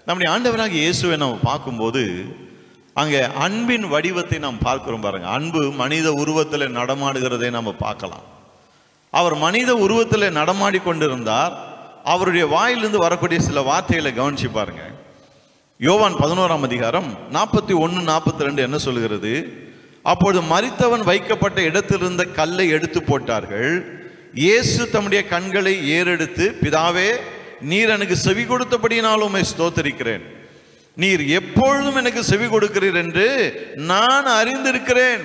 நம்முடைய ஆண்டவராக இயேசுவை நம்ம பார்க்கும்போது அங்கே அன்பின் வடிவத்தை நாம் பார்க்கிறோம் பாருங்க. அன்பு மனித உருவத்தில் நடமாடுகிறதை நம்ம பார்க்கலாம். அவர் மனித உருவத்தில் நடமாடி கொண்டிருந்தார். அவருடைய வாயிலிருந்து வரக்கூடிய சில வார்த்தைகளை கவனிச்சு பாருங்க. யோவான் 11ஆம் அதிகாரம் 41-42 என்ன சொல்கிறது? அப்பொழுது மரித்தவன் வைக்கப்பட்ட இடத்திலிருந்த கல்லை எடுத்து போட்டார்கள். இயேசு தம்முடைய கண்களை ஏறெடுத்து, பிதாவே, நீர் எனக்கு செவி கொடுத்தபடியினால் உம்மை ஸ்தோத்தரிக்கிறேன். நீர் எப்பொழுதும் எனக்கு செவி கொடுக்கிறீர் என்று நான் அறிந்திருக்கிறேன்.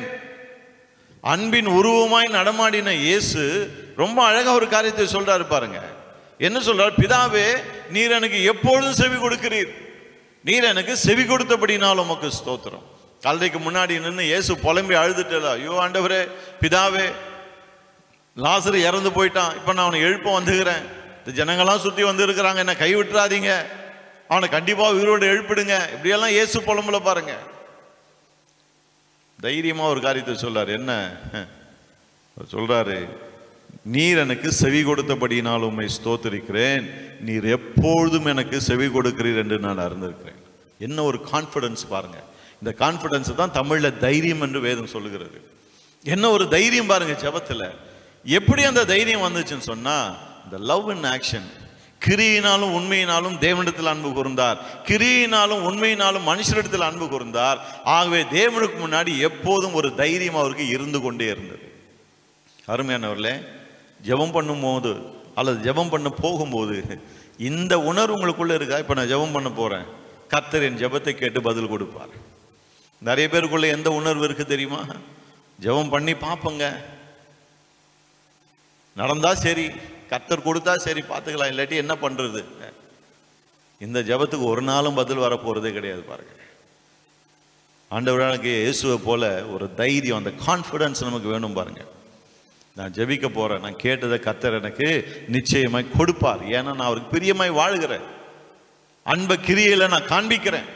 அன்பின் உருவமாய் நடமாடின இயேசு ரொம்ப அழகா ஒரு காரியத்தை சொல்றாரு பாருங்க. என்ன சொல்றார்? பிதாவே, நீர் எனக்கு எப்பொழுதும் செவி கொடுக்கிறீர். நீர் எனக்கு செவி கொடுத்தபடினால் உமக்கு ஸ்தோத்திரம். கல்லைக்கு முன்னாடி நின்று இயேசு புலம்பி அழுதுட்டல, ஐயோ ஆண்டவரே, பிதாவே, லாசரு இறந்து போயிட்டான், இப்ப நான் அவனை எழுப்ப வந்துக்கிறேன். இந்த ஜனங்கள்லாம் சுத்தி வந்து இருக்கிறாங்க, என்ன கை விட்டுறாதீங்க, அவனை கண்டிப்பா உயிரோடு எழுப்பிடுங்க. இப்படியெல்லாம் இயேசு புலம்புல பாருங்க. தைரியமா ஒரு காரியத்தை சொல்றாரு. என்ன சொல்றாரு? நீர் எனக்கு செவி கொடுத்தபடியினால் உம்மை ஸ்தோத்திரிக்கிறேன். நீர் எப்பொழுதும் எனக்கு செவி கொடுக்கிறீர் என்று நான் அறிந்திருக்கிறேன். என்ன ஒரு கான்ஃபிடன்ஸ் பாருங்க. இந்த கான்ஃபிடன்ஸ் தான் தமிழ்ல தைரியம் என்று வேதம் சொல்லுகிறது. என்ன ஒரு தைரியம் பாருங்க ஜெபத்துல. எப்படி அந்த தைரியம் வந்துச்சுன்னு சொன்னா, இந்த லவ் இன் ஆக்ஷன். கிரியினாலும் உண்மையினாலும் தேவனிடத்தில் அன்பு கூர்ந்தார், கிரியினாலும் உண்மையினாலும் மனுஷரிடத்தில் அன்பு கூர்ந்தார். ஆகவே தேவனுக்கு முன்னாடி எப்போதும் ஒரு தைரியம் அவருக்கு இருந்து கொண்டே இருந்தது. அருமையானவர்களே, ஜெபம் பண்ணும் போது அல்லது ஜெபம் பண்ண போகும்போது இந்த உணர்வு உங்களுக்குள்ள இருக்கா? இப்ப நான் ஜெபம் பண்ண போறேன், கர்த்தர் என் ஜெபத்தை கேட்டு பதில் கொடுப்பார். நிறைய பேருக்குள்ள எந்த உணர்வு இருக்கு தெரியுமா? ஜெபம் பண்ணி பார்ப்பங்க, நடந்தா சரி, கர்த்தர் கொடுத்தா சரி, பார்த்துக்கலாம், இல்லாட்டி என்ன பண்றது. இந்த ஜெபத்துக்கு ஒரு நாளும் பதில் வர போறதே கிடையாது பாருங்க. ஆண்டவராக இயேசுவை போல ஒரு தைரியம், அந்த கான்ஃபிடன்ஸ் நமக்கு வேணும் பாருங்க. நான் ஜெபிக்க போறேன், நான் கேட்டதை கர்த்தர் எனக்கு நிச்சயமாய் கொடுப்பார். ஏன்னா நான் அவருக்கு பிரியமாய் வாழ்கிறேன், அன்பை கிரியையில நான் காண்பிக்கிறேன்.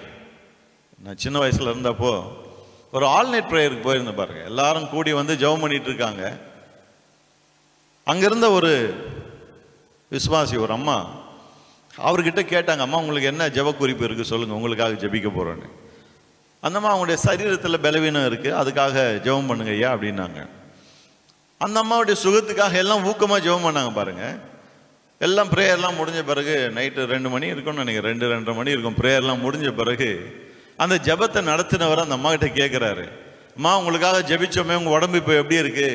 நான் சின்ன வயசுல இருந்தப்போ ஒரு ஆல்நைட் ப்ரேயருக்கு போயிருந்தேன் பாருங்க. எல்லாரும் கூடி வந்து ஜெபம் பண்ணிட்டு இருக்காங்க. அங்கிருந்த ஒரு விசுவாசி, ஒரு அம்மா, அவர்கிட்ட கேட்டாங்க, அம்மா உங்களுக்கு என்ன ஜெப குறிப்பு இருக்கு சொல்லுங்க, உங்களுக்காக ஜெபிக்க போறேன்னு. அந்த அம்மா, அவங்களுடைய சரீரத்தில் பலவீனம் இருக்கு, அதுக்காக ஜெபம் பண்ணுங்க ஐயா அப்படின்னாங்க. அந்த அம்மாவுடைய சுகத்துக்காக எல்லாம் ஊக்கமா ஜெபம் பண்ணாங்க பாருங்க. எல்லாம் ப்ரேயர்லாம் முடிஞ்ச பிறகு நைட்டு 2 மணி இருக்கும்னு நினைக்கிறேன், 2-2:30 மணி இருக்கும். ப்ரேயர்லாம் முடிஞ்ச பிறகு அந்த ஜெபத்தை நடத்தினவர் அந்த அம்மா கிட்ட கேட்கிறாரு, அம்மா உங்களுக்காக ஜெபிச்சோமே, உங்க உடம்பு இப்போ எப்படி இருக்கு,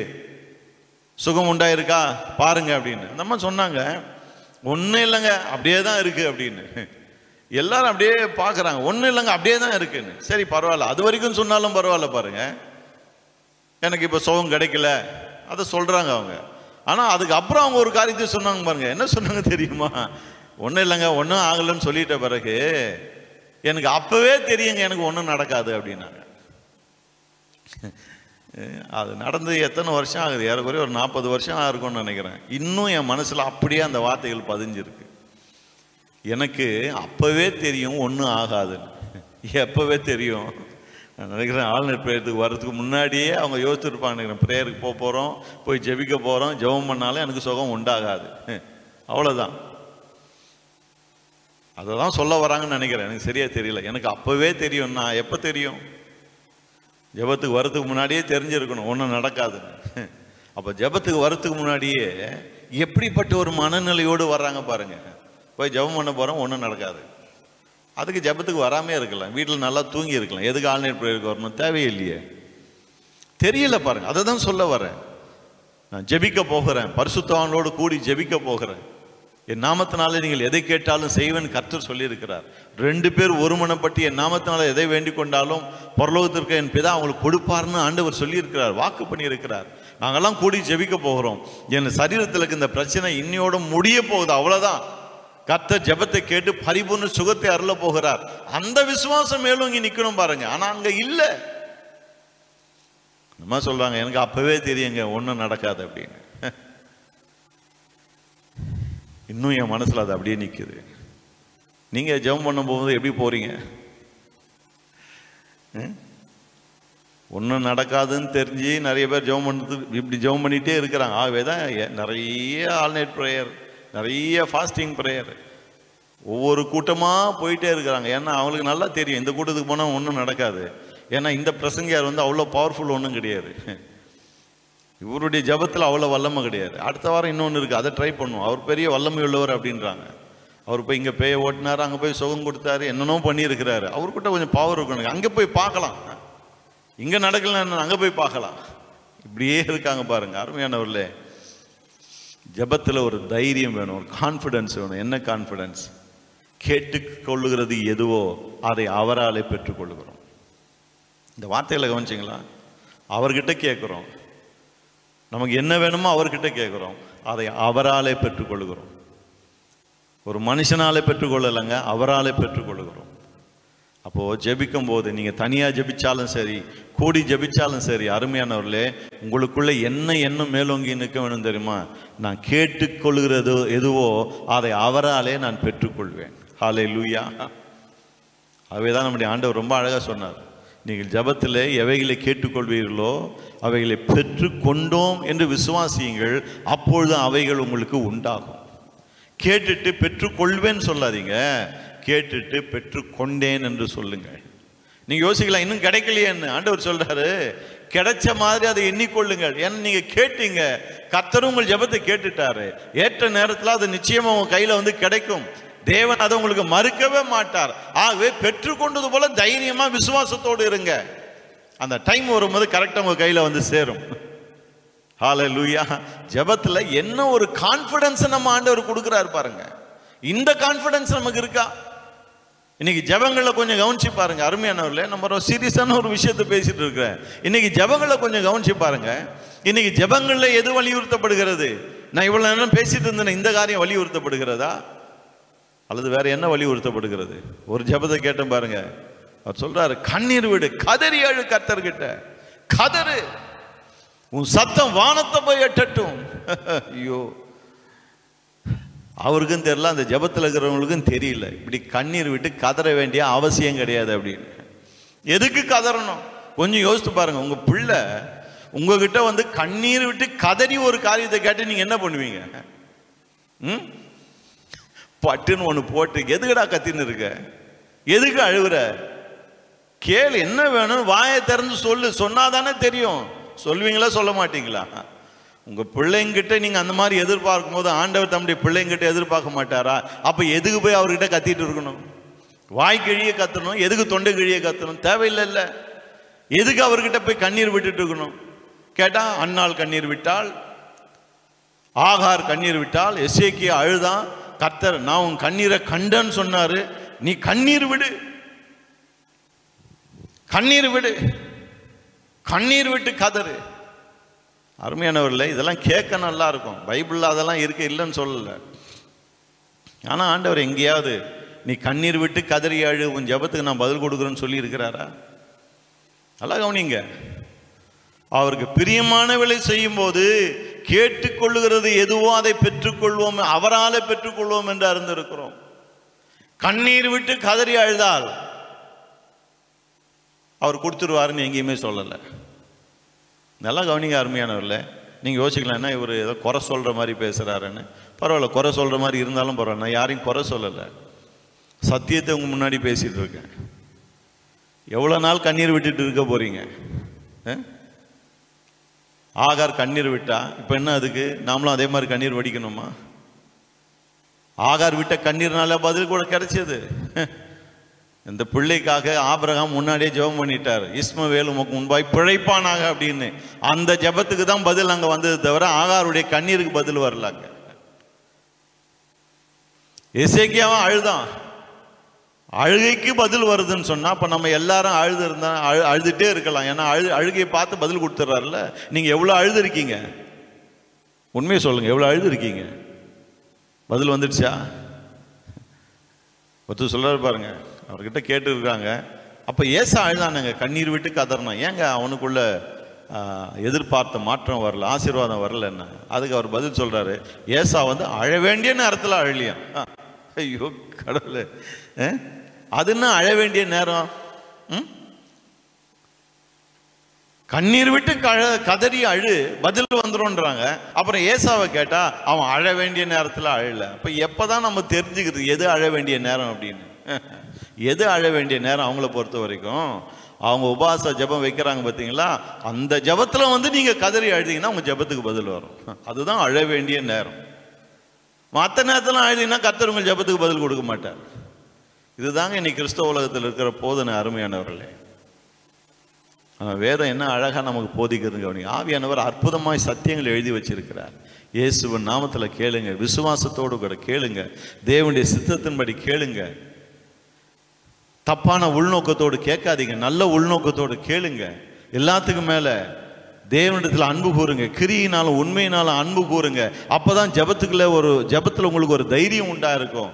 சுகம் உண்டாயிருக்கா பாருங்க அப்படின்னு. அந்த அம்மா சொன்னாங்க, ஒன்றும் இல்லைங்க, அப்படியே தான் இருக்கு அப்படின்னு. எல்லாரும் அப்படியே பார்க்குறாங்க, ஒன்றும் இல்லைங்க, அப்படியே தான் இருக்குன்னு. சரி பரவாயில்ல, அது வரைக்கும் சொன்னாலும் பரவாயில்ல பாருங்க, எனக்கு இப்போ சுகம் கிடைக்கல அதை சொல்றாங்க அவங்க. ஆனால் அதுக்கப்புறம் அவங்க ஒரு காரியத்தை சொன்னாங்க பாருங்க. என்ன சொன்னாங்க தெரியுமா? ஒன்றும் இல்லைங்க, ஒன்றும் ஆகலைன்னு சொல்லிட்ட பிறகு எனக்கு அப்பவே தெரியுங்க எனக்கு ஒன்றும் நடக்காது அப்படின்னாங்க. அது நடந்து எத்தனை வருஷம் ஆகுது? ஏறக்குறைய ஒரு 40 வருஷம் இருக்கும்னு நினைக்கிறேன். இன்னும் என் மனசுல அப்படியே அந்த வார்த்தைகள் பதிஞ்சிருக்கு. எனக்கு அப்பவே தெரியும் ஒன்றும் ஆகாதுன்னு. எப்பவே தெரியும்? நான் நினைக்கிறேன் ஆல்நைட் ப்ரேயருக்கு வர்றதுக்கு முன்னாடியே அவங்க யோசிச்சுருப்பாங்க நினைக்கிறேன். ப்ரேயருக்கு போகிறோம், போய் ஜெபிக்க போகிறோம், ஜெபம் பண்ணாலும் எனக்கு சுகம் உண்டாகாது, அவ்வளோதான். அதை தான் சொல்ல வராங்கன்னு நினைக்கிறேன், எனக்கு சரியா தெரியல. எனக்கு அப்பவே தெரியும். நான் எப்போ தெரியும்? ஜெபத்துக்கு வரத்துக்கு முன்னாடியே தெரிஞ்சிருக்கணும் ஒன்றும் நடக்காதுன்னு. அப்போ ஜெபத்துக்கு வரத்துக்கு முன்னாடியே எப்படிப்பட்ட ஒரு மனநிலையோடு வர்றாங்க பாருங்க. போய் ஜெபம் பண்ண போகிறோம், ஒன்றும் நடக்காது. அதுக்கு ஜெபத்துக்கு வராமே இருக்கலாம், வீட்டில் நல்லா தூங்கி இருக்கலாம். எதுக்கு ஆல்நைட் ப்ரேயருக்கு வரணும்? தேவையில்லையே. தெரியல பாருங்க. அதை தான் சொல்ல வரேன். நான் ஜெபிக்க போகிறேன், பரிசுத்தவான்களோடு கூடி ஜெபிக்க போகிறேன், என் நாமத்தினாலே நீங்கள் எதை கேட்டாலும் செய்வேன் கர்த்தர் சொல்லியிருக்கிறார். 2 பேர் ஒருமனப்பட்டு என் நாமத்தினால எதை வேண்டிக் கொண்டாலும் பரலோகத்திற்கு என் பிதா அவங்களுக்கு கொடுப்பார்னு ஆண்டவர் சொல்லியிருக்கிறார், வாக்கு பண்ணியிருக்கிறார். நாங்கெல்லாம் கூடி ஜெபிக்க போகிறோம். என் சரீரத்தில் இந்த பிரச்சனை இன்னையோட முடிய போகுது, அவ்வளவுதான். கர்த்தர் ஜெபத்தை கேட்டு பரிபூர்ண சுகத்தை அருள போகிறார். அந்த விசுவாசம் மேலும் இங்க நிக்கணும் பாருங்க. ஆனா அங்க இல்ல. நம்ம சொல்றாங்க, எனக்கு அப்பவே தெரியுங்க ஒன்றும் நடக்காது அப்படின்னு. இன்னும் என் மனசுல அது அப்படியே நிக்குது. நீங்க ஜெபம் பண்ண போகும்போது எப்படி போறீங்க? ஒன்றும் நடக்காதுன்னு தெரிஞ்சு நிறைய பேர் ஜெபம் பண்ணுறது, இப்படி ஜெபம் பண்ணிட்டே இருக்கிறாங்க. ஆகவே தான் நிறைய ஆல்நைட் ப்ரேயர், நிறைய ஃபாஸ்டிங் ப்ரேயர். ஒவ்வொரு கூட்டமாக போயிட்டே இருக்கிறாங்க. ஏன்னா அவங்களுக்கு நல்லா தெரியும் இந்த கூட்டத்துக்கு போனால் ஒன்றும் நடக்காது. ஏன்னா இந்த பிரசங்கியார் வந்து அவ்வளோ பவர்ஃபுல் ஒன்றும் கிடையாது, இவருடைய ஜபத்தில் அவ்வளோ வல்லமை கிடையாது. அடுத்த வாரம் இன்னொன்று இருக்குது, அதை ட்ரை பண்ணுவோம், அவர் பெரிய வல்லமை உள்ளவர் அப்படின்றாங்க. அவர் போய் இங்கே பேய ஓட்டினார், அங்கே போய் சுகம் கொடுத்தாரு, என்னென்னோ பண்ணியிருக்கிறாரு. அவர்கிட்ட கொஞ்சம் பவர் இருக்கணும், அங்கே போய் பார்க்கலாம், இங்கே நடக்கலன்னு அங்கே போய் பார்க்கலாம். இப்படியே இருக்காங்க பாருங்க. அருமையானவர்களே, ஜபத்தில் ஒரு தைரியம் வேணும், ஒரு கான்ஃபிடன்ஸ் வேணும். என்ன கான்ஃபிடன்ஸ்? கேட்டுக்கொள்ளுகிறது எதுவோ அதை அவராலே பெற்றுக்கொள்ளுகிறோம். இந்த வார்த்தைகளை கவனிச்சிங்களா? அவர்கிட்ட கேட்குறோம், நமக்கு என்ன வேணுமோ அவர்கிட்ட கேட்குறோம், அதை அவராலே பெற்றுக்கொள்ளுகிறோம். ஒரு மனுஷனாலே பெற்றுக்கொள்ளலைங்க, அவராலே பெற்றுக்கொள்ளுகிறோம். அப்போது ஜெபிக்கும் போது நீங்கள் தனியாக ஜெபிச்சாலும் சரி, கூடி ஜெபிச்சாலும் சரி, அருமையானவர்களே, உங்களுக்குள்ளே என்ன எண்ணம் மேலோங்கி நிற்க வேணும் தெரியுமா? நான் கேட்டுக்கொள்கிறது எதுவோ அதை அவராலே நான் பெற்றுக்கொள்வேன். ஹல்லேலூயா. அவை தான் நம்முடைய ஆண்டவர் ரொம்ப அழகாக சொன்னார். நீங்கள் ஜபத்தில் எவைகளை கேட்டுக்கொள்வீர்களோ அவைகளை பெற்று கொண்டோம் என்று விசுவாசியுங்கள், அப்பொழுது அவைகள் உங்களுக்கு உண்டாகும். கேட்டுட்டு பெற்றுக்கொள்வேன்னு சொல்லாதீங்க, கேட்டுட்டு பெற்றுக்கொண்டேன் என்று சொல்லுங்கள். நீங்க யோசிக்கலாம், இன்னும் கிடைக்கலையேன்னு. ஆண்டவர் சொல்றாரு, கிடைச்ச மாதிரி அதை எண்ணிக்கொள்ளுங்கள். ஏன்னா நீங்க கேட்டீங்க, கர்த்தர் உங்கள் ஜெபத்தை கேட்டுட்டாரு. ஏற்ற நேரத்தில் அது நிச்சயமா உங்க கையில வந்து கிடைக்கும். தேவன் அதை உங்களுக்கு மறுக்கவே மாட்டார். ஆகவே பெற்றுக்கொண்டது போல தைரியமா விசுவாசத்தோடு இருங்க. அந்த டைம் வரும்போது கரெக்டா உங்க கையில வந்து சேரும். ஹல்லேலூயா. ஜெபத்துல என்ன ஒரு கான்ஃபிடன்ஸ் நம்ம ஆண்டவர் கொடுக்கிறார் பாருங்க. இந்த கான்ஃபிடன்ஸ் நமக்கு இருக்கா? இன்னைக்கு ஜெபங்களை கொஞ்சம் கவனிச்சு பாருங்க. அருமையானவர்களே, நம்ம ஒரு சீரியஸான ஒரு விஷயத்தை பேசிட்டு இருக்கிறேன். இன்னைக்கு ஜெபங்களை கொஞ்சம் கவனிச்சு பாருங்க. இன்னைக்கு ஜெபங்கள்ல எது வலியுறுத்தப்படுகிறது? நான் இவ்வளவு நேரம் பேசிட்டு இருந்தேன், இந்த காரியம் வலியுறுத்தப்படுகிறதா அல்லது வேற என்ன வலியுறுத்தப்படுகிறது? ஒரு ஜெபத்தை கேட்டேன் பாருங்க. அவர் சொல்றாரு, கண்ணீர் விடு, கதறி அழு, கர்த்தர்கிட்ட கதறு, உன் சத்தம் வானத்தை போய் எட்டட்டும். ஐயோ, அவருக்கும் தெரியல, அந்த ஜெபத்தில் இருக்கிறவங்களுக்கும் தெரியல. இப்படி கண்ணீர் விட்டு கதற வேண்டிய அவசியம் கிடையாது அப்படின்னு. எதுக்கு கதறணும்? கொஞ்சம் யோசித்து பாருங்க. உங்க பிள்ளை உங்ககிட்ட வந்து கண்ணீர் விட்டு கதறி ஒரு காரியத்தை கேட்டு நீங்க என்ன பண்ணுவீங்க? பட்டுன்னு ஒன்று போட்டு எதுக்கடா கத்தின்னு இருக்க, எதுக்கு அழுகுற, கேளு, என்ன வேணும், வாயை திறந்து சொல்லு, சொன்னாதானே தெரியும். சொல்வீங்களா சொல்ல மாட்டீங்களா? உங்க பிள்ளைங்கிட்ட நீங்க அந்த மாதிரி எதிர்பார்க்கும் போது ஆண்டவர் தம்முடைய பிள்ளைங்கிட்ட எதிர்பார்க்க மாட்டாரா? அப்ப எதுக்கு போய் அவர்கிட்ட கத்திட்டு இருக்கணும்? வாய் கிழிய கத்தணும், எதுக்கு தொண்டை கிழிய கத்தணும்? தேவையில்லை இல்ல. எதுக்கு அவர்கிட்ட போய் கண்ணீர் விட்டுட்டு இருக்கணும்? கேட்டா, அன்னாள் கண்ணீர் விட்டாள், ஆகார் கண்ணீர் விட்டாள், எசேக்கியா அழுதான். கர்த்தர், நான் உன் கண்ணீரை கண்டன்னு சொன்னாரு, நீ கண்ணீர் விடு, கண்ணீர் விடு, கண்ணீர் விட்டு கதறு. அருமையானவர்களே, இதெல்லாம் கேட்க நல்லா இருக்கும். பைபிள்ல அதெல்லாம் இருக்கு, இல்லைன்னு சொல்லல. ஆனா ஆண்டவர் எங்கேயாவது நீ கண்ணீர் விட்டு கதறி அழு, உன் ஜெபத்துக்கு நான் பதில் கொடுக்குறேன்னு சொல்லி இருக்கிறாரா? நல்லா கவனிங்க. அவருக்கு பிரியமானவளை செய்யும் போது கேட்டுக்கொள்ளுகிறது எதுவோ அதை பெற்றுக்கொள்வோம், அவராலே பெற்றுக்கொள்வோம் என்று அறிந்திருக்கிறோம். கண்ணீர் விட்டு கதறி அழுதால் அவர் கொடுத்துருவாருன்னு எங்கேயுமே சொல்லலை. நல்லா கவனிங்க அருமையானவர்ல. நீங்கள் யோசிக்கலாம்னா இவர் ஏதோ குறை சொல்கிற மாதிரி பேசுகிறாருன்னு. பரவாயில்ல, குறை சொல்கிற மாதிரி இருந்தாலும் பரவாயில்ல, நான் யாரையும் குறை சொல்லலை, சத்தியத்தை உங்கள் முன்னாடி பேசிகிட்டு இருக்கேன். எவ்வளோ நாள் கண்ணீர் விட்டுட்டு இருக்க போகிறீங்க? ஆகார் கண்ணீர் விட்டா இப்போ என்ன, அதுக்கு நாமளும் அதே மாதிரி கண்ணீர் வடிக்கணுமா? ஆகார் விட்ட கண்ணீர்னால பதில் கூட கிடைச்சது. இந்த பிள்ளைக்காக ஆபிரகாம் முன்னாடியே ஜெபம் பண்ணிட்டார், இஸ்மவேல் உமக்கு முன்பாய் பிழைப்பானாக அப்படின்னு. அந்த ஜெபத்துக்கு தான் பதில் அங்கே வந்தது தவிர ஆகாருடைய கண்ணீருக்கு பதில் வரலாங்க. எசேக்கியாவும் அழுதான், அழுகைக்கு பதில் வருதுன்னு சொன்னா அப்ப நம்ம எல்லாரும் அழுதுட்டே இருக்கலாம். ஏன்னா அழுகையை பார்த்து பதில் கொடுத்துட்றாருல. நீங்க எவ்வளவு அழுது இருக்கீங்க? உண்மையை சொல்லுங்க, எவ்வளவு அழுது இருக்கீங்க? பதில் வந்துடுச்சா? ஒருத்தர் சொல்றாரு பாருங்க, அவர்கிட்ட கேட்டு இருக்காங்க. அப்ப ஏசா அழுதானுங்க, கண்ணீர் விட்டு கதறினா. ஏங்க அவனுக்குள்ள எதிர்பார்த்த மாற்றம் வரல, ஆசீர்வாதம் வரல என்ன? அதுக்கு அவர் பதில் சொல்றாரு, ஏசா வந்து அழ வேண்டிய நேரத்தில் அழலியாம். ஐயோ கடவுளே, அதுன்னா அழ வேண்டிய நேரம்? கண்ணீர் விட்டு கதறி அழு, பதில் வந்துடும்ன்றாங்க. அப்புறம் ஏசாவை கேட்டா அவன் அழ வேண்டிய நேரத்தில் அழல. அப்ப எப்பதான் நம்ம தெரிஞ்சுக்கிறது எது அழ வேண்டிய நேரம் அப்படின்னு? எது அழ வேண்டிய நேரம் அவங்கள பொறுத்த வரைக்கும், அவங்க உபவாச ஜபம் வைக்கிறாங்க பார்த்தீங்களா, அந்த ஜபத்தில் வந்து நீங்க கதறி அழுதீங்கன்னா உங்க ஜபத்துக்கு பதில் வரும். அதுதான் அழ வேண்டிய நேரம். மற்ற நேரத்தில் அழுதீங்கன்னா கர்த்தர் உங்கள் ஜபத்துக்கு பதில் கொடுக்க மாட்டார். இதுதாங்க இன்னைக்கு கிறிஸ்தவ உலகத்தில் இருக்கிற போதனை. அருமையானவர்களே, வேதம் என்ன அழகா நமக்கு போதிக்கிறது கவனிங்க. ஆவியானவர் அற்புதமாய் சத்தியங்களை எழுதி வச்சிருக்கிறார். இயேசுவின் நாமத்தில் கேளுங்க, விசுவாசத்தோடு கூட கேளுங்க, தேவனுடைய சித்தத்தின்படி கேளுங்க. தப்பான உள்நோக்கத்தோடு கேட்காதீங்க, நல்ல உள்நோக்கத்தோடு கேளுங்க. எல்லாத்துக்கும் மேல தேவனிடத்தில் அன்பு கூறுங்க, கிரியினாலும் உண்மையினாலும் அன்பு கூறுங்க. அப்பதான் ஜபத்துல உங்களுக்கு ஒரு தைரியம் உண்டா இருக்கும்.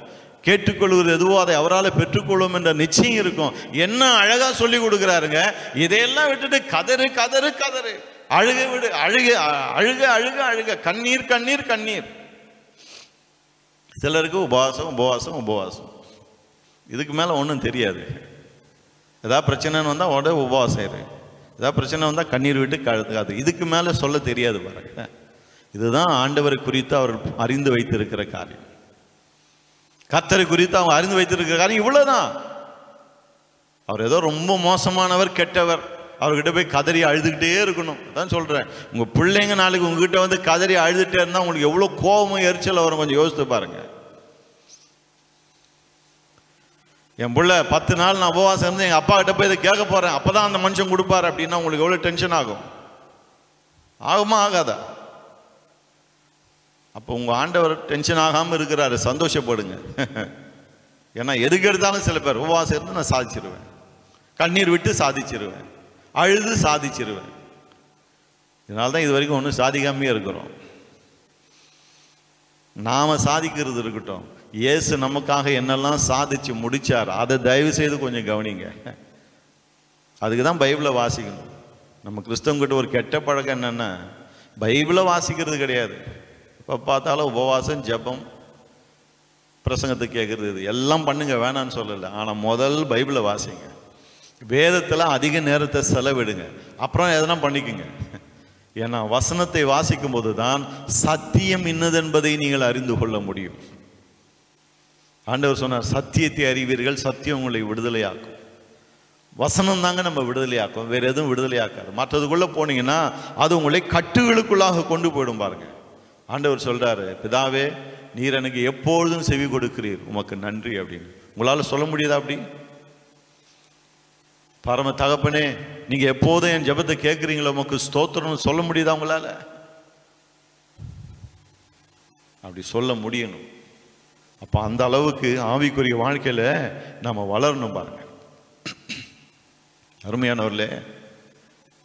கேட்டுக்கொள்வது எதுவோ அதை அவரால் பெற்றுக்கொள்ளும் என்ற நிச்சயம் இருக்கும். என்ன அழகா சொல்லி கொடுக்குறாருங்க. இதையெல்லாம் விட்டுட்டு கதறு கதறு கதறு, அழுக விடு, அழுக அழுக அழுக அழுக, கண்ணீர் கண்ணீர் கண்ணீர். சிலருக்கு உபவாசம் உபவாசம் உபவாசம், இதுக்கு மேலே ஒன்றும் தெரியாது. ஏதாவது பிரச்சனைன்னு வந்தால் உடனே உபவாசம் இரு, ஏதாவது பிரச்சனை வந்தால் கண்ணீர் விட்டு கழுதுக்காது. இதுக்கு மேலே சொல்ல தெரியாது பாருங்க. இதுதான் ஆண்டவரை குறித்து அவர் அறிந்து வைத்திருக்கிற காரியம். கர்த்தரை குறித்து அவங்க அறிந்து வைத்திருக்கிற காரியம் இவ்வளவுதான். அவர் ஏதோ ரொம்ப மோசமானவர், கெட்டவர், அவர்கிட்ட போய் கதறி அழுதுகிட்டே இருக்கணும். அதான் சொல்றேன், உங்க பிள்ளைங்க நாளைக்கு உங்ககிட்ட வந்து கதறி அழுதுகிட்டே இருந்தா உங்களுக்கு எவ்வளவு கோபமும் எரிச்சல் வரும். கொஞ்சம் யோசித்து பாருங்க. என் பிள்ளை 10 நாள் நான் உபவாசம் இருந்து எங்க அப்பா கிட்ட போய் இதை கேட்க போறேன், அப்பதான் அந்த மனுஷன் கொடுப்பாரு அப்படின்னா உங்களுக்கு எவ்வளவு டென்ஷன் ஆகும்? ஆகுமா ஆகாதா? அப்போ உங்க ஆண்டவர் டென்ஷன் ஆகாம இருக்கிறாரு, சந்தோஷப்படுங்க. ஏன்னா எதுக்கு எடுத்தாலும் சில பேர் உபவாசம் இருந்து நான் சாதிச்சிருவேன், கண்ணீர் விட்டு சாதிச்சிருவேன், அழுது சாதிச்சிருவேன். இதனால்தான் இது வரைக்கும் ஒன்றும் சாதிக்காமே இருக்கிறோம். நாம சாதிக்கிறது இருக்கட்டும், இயேசு நமக்காக என்னெல்லாம் சாதிச்சு முடிச்சார் அதை தயவு செய்து கொஞ்சம் கவனிங்க. அதுக்கு தான் பைபிளை வாசிக்கணும். நம்ம கிறிஸ்தவங்கிட்ட ஒரு கெட்ட பழக்கம் என்னன்னா, பைபிளை வாசிக்கிறது கிடையாது. இப்போ பார்த்தாலும் உபவாசம், ஜபம், பிரசங்கத்தை கேட்கறது, இது எல்லாம் பண்ணுங்க, வேணான்னு சொல்லலை. ஆனால் முதல் பைபிளை வாசிங்க, வேதத்தில் அதிக நேரத்தை செலவிடுங்க, அப்புறம் எதனா பண்ணிக்கோங்க. ஏன்னா வசனத்தை வாசிக்கும் போது தான் சத்தியம் இன்னது என்பதை நீங்கள் அறிந்து கொள்ள முடியும். ஆண்டவர் சொன்னார், சத்தியத்தை அறிவீர்கள், சத்தியம் உங்களை விடுதலையாக்கும். வசனம் தாங்க நம்ம விடுதலையாக்கும், வேற எதுவும் விடுதலையாக்காது. மற்றதுக்குள்ள போனீங்கன்னா அது உங்களை கட்டுகளுக்குள்ளாக கொண்டு போயிடும். பாருங்க, ஆண்டவர் சொல்றாரு, பிதாவே நீர் எனக்கு எப்பொழுதும் செவி கொடுக்கிறீர், உமக்கு நன்றி அப்படின்னு. உங்களால சொல்ல முடியுதா அப்படி? பரம தகப்பனே நீங்க எப்போதும் என் ஜெபத்தை கேட்குறீங்களோ உமக்கு ஸ்தோத்திரம்னு சொல்ல முடியுதா உங்களால? அப்படி சொல்ல முடியணும். அப்ப அந்த அளவுக்கு ஆவிக்குரிய வாழ்க்கையில நாம வளரணும். பாருங்க அருமையானவர்களே,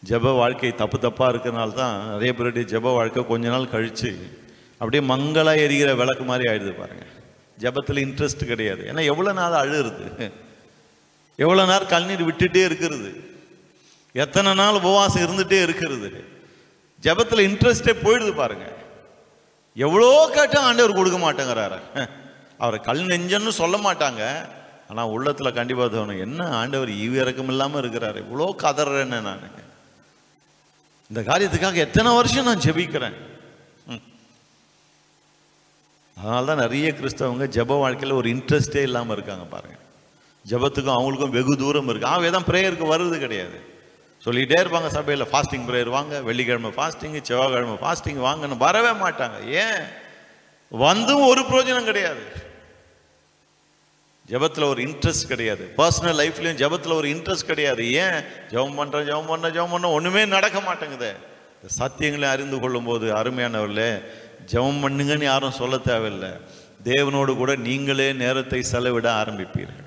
ஜெப வாழ்க்கை தப்பா இருக்கிறனால தான் நிறைய பேருடைய ஜெப வாழ்க்கை கொஞ்ச நாள் கழிச்சு அப்படியே மங்களா எரிகிற விளக்கு மாதிரி ஆயிடுது. பாருங்க, ஜெபத்தில் இன்ட்ரெஸ்ட் கிடையாது. ஏன்னா எவ்வளவு நாள் அழுகிறது, எவ்வளவு நேரம் கண்ணீர் விட்டுட்டே இருக்கிறது, எத்தனை நாள் உபவாசம் இருந்துட்டே இருக்கிறது, ஜெபத்தில் இன்ட்ரெஸ்டே போயிடுது. பாருங்க, எவ்வளோ கேட்டால் ஆண்டவர் கொடுக்க மாட்டேங்கிறாரு. அவரை கல் நெஞ்சன்னு சொல்ல மாட்டாங்க, ஆனால் உள்ளத்தில் கண்டிப்பாக தோணும், என்ன ஆண்டவர் ஈவு இறக்கம் இல்லாமல் இருக்கிறாரு, இவ்வளோ கதறேன்னு. நான் இந்த காரியத்துக்காக எத்தனை வருஷம் நான் ஜெபிக்கிறேன். அதனால தான் நிறைய கிறிஸ்தவங்க ஜெப வாழ்க்கையில் ஒரு இன்ட்ரெஸ்டே இல்லாமல் இருக்காங்க. பாருங்க, ஜெபத்துக்கும் அவங்களுக்கும் வெகு தூரம் இருக்கு. அவன் ப்ரேயருக்கு வர்றது கிடையாது. சொல்லிகிட்டே இருப்பாங்க சபையில், ஃபாஸ்டிங் ப்ரேயர் வாங்க, வெள்ளிக்கிழமை ஃபாஸ்டிங்கு, செவ்வாய்க்கிழமை ஃபாஸ்டிங் வாங்கன்னு வரவே மாட்டாங்க. ஏன்? வந்தும் ஒரு பிரயோஜனம் கிடையாது. ஜெபத்தில் ஒரு இன்ட்ரெஸ்ட் கிடையாது. பர்சனல் லைஃப்லையும் ஜெபத்தில் ஒரு இன்ட்ரெஸ்ட் கிடையாது. ஏன்? ஜெபம் பண்ணுறேன் ஒன்றுமே நடக்க மாட்டேங்குது. சத்தியங்களை அறிந்து கொள்ளும் போது அருமையானவர்களே, ஜெபம் பண்ணுங்கன்னு யாரும் சொல்ல தேவையில்லை. தேவனோடு கூட நீங்களே நேரத்தை செலவிட ஆரம்பிப்பீர்கள்.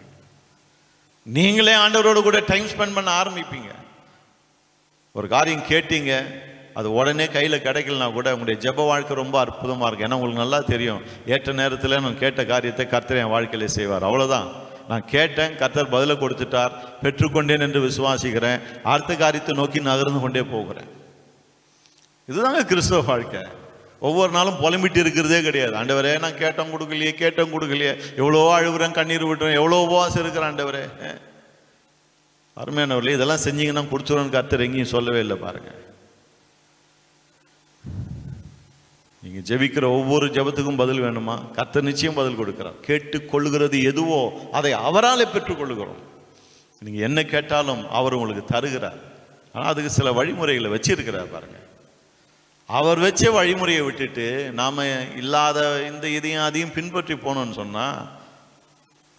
நீங்களே ஆண்டவரோடு கூட டைம் ஸ்பெண்ட் பண்ண ஆரம்பிப்பீங்க. ஒரு காரியம் கேட்டீங்க, அது உடனே கையில் கிடைக்கலனா கூட உங்களுடைய ஜெப வாழ்க்கை ரொம்ப அற்புதமாக இருக்கும். ஏன்னா உங்களுக்கு நல்லா தெரியும், ஏற்ற நேரத்தில் நான் கேட்ட காரியத்தை கர்த்தர் என் வாழ்க்கையிலே செய்வார். அவ்வளோதான், நான் கேட்டேன், கர்த்தர் பதிலை கொடுத்துட்டார், பெற்றுக்கொண்டேன் என்று விசுவாசிக்கிறேன், அடுத்த காரியத்தை நோக்கி நகர்ந்து கொண்டே போகிறேன். இதுதாங்க கிறிஸ்தவ வாழ்க்கை. ஒவ்வொரு நாளும் புலம்பிட்டு இருக்கிறதே கிடையாது. ஆண்டவரே நான் கேட்டோம் கொடுக்கலையே, எவ்வளோ அழுகுறேன், கண்ணீர் விட்டுறேன், எவ்வளோ உபவாசம் இருக்கிறேன் ஆண்டவரே. அருமையானவர்களே, இதெல்லாம் செஞ்சீங்கன்னா கொடுத்துருன்னு கர்த்தர் எங்கேயும் சொல்லவே இல்லை பாருங்க. நீங்க ஜெபிக்கிற ஒவ்வொரு ஜெபத்துக்கும் பதில் வேணுமா? கர்த்தர் நிச்சயம் பதில் கொடுக்கிறார். கேட்டுக் கொள்ளுகிறது எதுவோ அதை அவராலே பெற்றுக்கொள்ளுகிறோம். நீங்க என்ன கேட்டாலும் அவர் உங்களுக்கு தருகிறார். ஆனால் அதுக்கு சில வழிமுறைகளை வச்சிருக்கிறார் பாருங்க. அவர் வச்ச வழிமுறையை விட்டுட்டு நாம இல்லாத இந்த இதையும் அதையும் பின்பற்றி போனோம்னு சொன்னா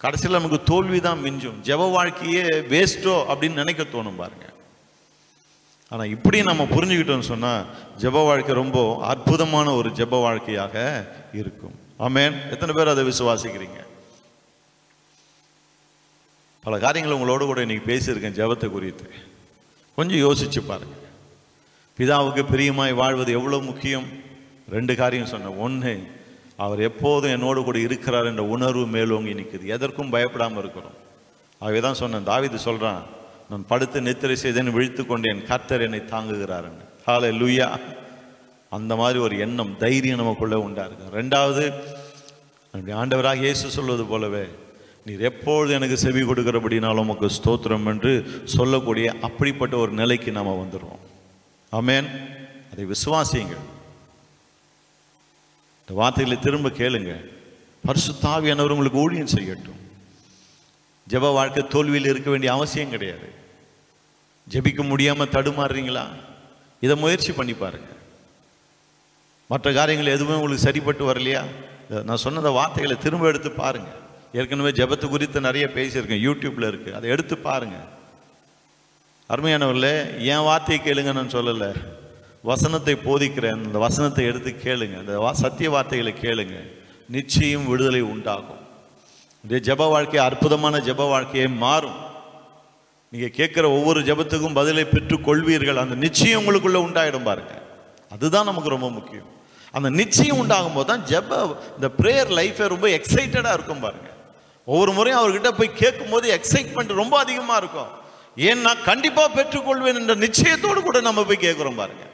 கடைசியில் நமக்கு தோல்வி தான் மிஞ்சும். ஜெப வாழ்க்கையே வேஸ்டோ அப்படின்னு நினைக்க தோணும் பாருங்க. ஆனால் இப்படி நம்ம புரிஞ்சுக்கிட்டோம்னு சொன்னால் ஜெப வாழ்க்கை ரொம்ப அற்புதமான ஒரு ஜெப வாழ்க்கையாக இருக்கும். ஆமென். எத்தனை பேர் அதை விசுவாசிக்கிறீங்க? பல காரியங்கள் உங்களோட கூட இன்னைக்கு பேசியிருக்கேன் ஜெபத்தை குறித்து. கொஞ்சம் யோசிச்சு பாருங்க. பிதாவுக்கு பிரியமாய் வாழ்வது எவ்வளோ முக்கியம்? 2 காரியம் சொன்னேன். 1, அவர் எப்போதும் என்னோடு கூட இருக்கிறார் என்ற உணர்வு மேலோங்கி நிற்குது. எதற்கும் பயப்படாமல் இருக்கிறோம். ஆகவே தான் சொன்னேன், தாவீது சொல்கிறான், நான் படுத்து நித்திரை செய்தேன், விழித்து கொண்டேன், கர்த்தர் என்னை தாங்குகிறாருன்னு. ஹல்லேலூயா. அந்த மாதிரி ஒரு எண்ணம், தைரியம் நமக்குள்ளே உண்டா இருக்கு. 2வது, ஆண்டவராக இயேசு சொல்வது போலவே, நீர் எப்பொழுது எனக்கு செவி கொடுக்கிறபடினாலும் உமக்கு ஸ்தோத்திரம் என்று சொல்லக்கூடிய அப்படிப்பட்ட ஒரு நிலைக்கு நாம் வந்துடுவோம். ஆமென். அதை விசுவாசியுங்கள். இந்த வார்த்தைகளை திரும்ப கேளுங்க. பரிசுத்த ஆவியானவர் உங்களுக்கு ஊழியம் செய்யட்டும். ஜெப வாழ்க்கை தோல்வியில் இருக்க வேண்டிய அவசியம் கிடையாது. ஜெபிக்க முடியாமல் தடுமாறுறீங்களா? இதை முயற்சி பண்ணி பாருங்க. மற்ற காரியங்கள் எதுவுமே உங்களுக்கு சரிப்பட்டு வரலையா? நான் சொன்ன வார்த்தைகளை திரும்ப எடுத்து பாருங்க. ஏற்கனவே ஜெபத்து குறித்து நிறைய பேசியிருக்கேன், யூடியூப்ல இருக்கு, அதை எடுத்து பாருங்க. அருமையானவர்களே, என் வார்த்தையை கேளுங்க நான் சொல்லலை, வசனத்தை போதிக்கிறேன். அந்த வசனத்தை எடுத்து கேளுங்க, அந்த சத்திய வார்த்தைகளை கேளுங்க, நிச்சயம் விடுதலை உண்டாகும். இந்த ஜெப வாழ்க்கை அற்புதமான ஜெப வாழ்க்கையை மாறும். நீங்க கேட்கிற ஒவ்வொரு ஜெபத்துக்கும் பதிலை பெற்றுக் கொள்வீர்கள். அந்த நிச்சயம் உங்களுக்குள்ள உண்டாயிடும் பாருங்க. அதுதான் நமக்கு ரொம்ப முக்கியம். அந்த நிச்சயம் உண்டாகும் போது தான் இந்த பிரேயர் லைஃபே ரொம்ப எக்ஸைட்டடா இருக்கும் பாருங்க. ஒவ்வொரு முறையும் அவர்கிட்ட போய் கேட்கும் போது எக்ஸைட்மெண்ட் ரொம்ப அதிகமா இருக்கும். ஏன்னா கண்டிப்பா பெற்றுக்கொள்வேன் என்ற நிச்சயத்தோடு கூட நம்ம போய் கேட்கிறோம் பாருங்க.